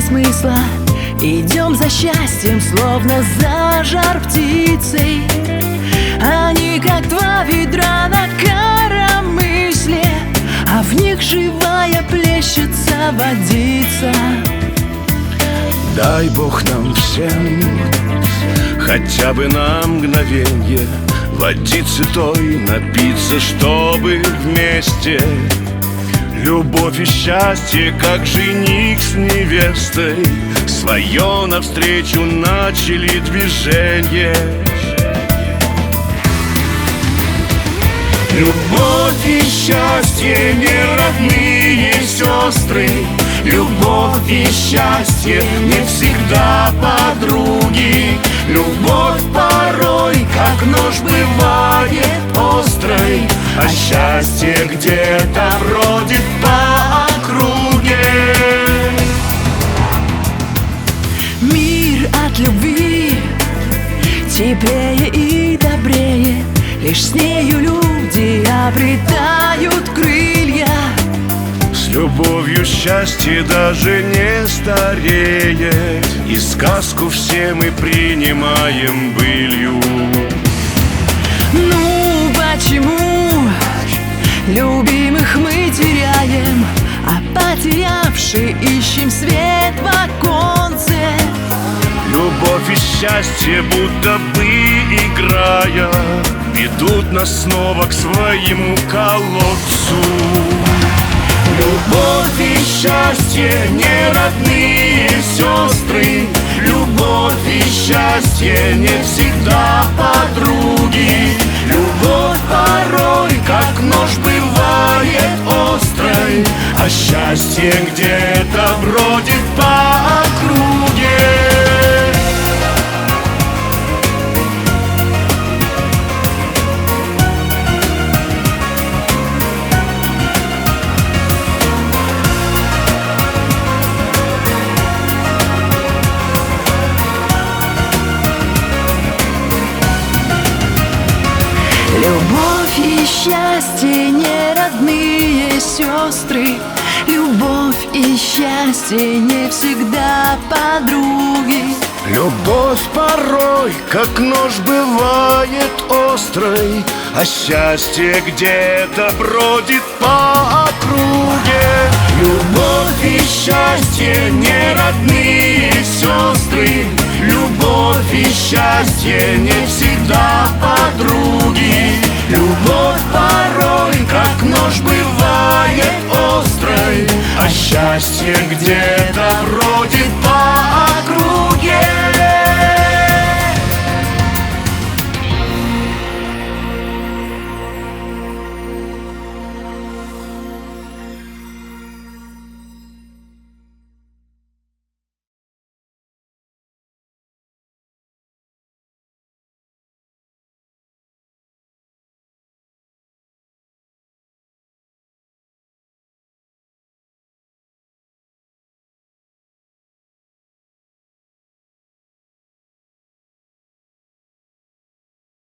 смысла. Идем за счастьем, словно за жар птицей. Они, как два ведра на коромысле, а в них живая плещется водица. Дай Бог нам всем хотя бы на мгновенье водицы той напиться, чтобы вместе любовь и счастье, как жених с невестой, свое навстречу начали движение. Любовь и счастье, не родные сестры. Любовь и счастье не всегда подруги. Любовь порой, как нож, бывает острой, а счастье где-то бродит по округе. Мир от любви теплее и добрее, лишь с нею люди обретают крылья. С любовью счастье даже не стареет, и сказку все мы принимаем былью. Ну почему любимых мы теряем, а потерявшие ищем свет в оконце? Любовь и счастье, будто бы играя, ведут нас снова к своему колодцу. Любовь и счастье, не родные сестры. Любовь и счастье не всегда подруги. Любовь порой, как нож, бывает острой, а счастье где-то бродит по округе. Любовь и счастье, не родные сестры. Любовь и счастье не всегда подруги. Любовь порой, как нож, бывает острой, а счастье где-то бродит по округе. Любовь и счастье, не родные сестры. Любовь и счастье не всегда подруги. Любовь порой, как нож, бывает острой, а счастье где-то бродит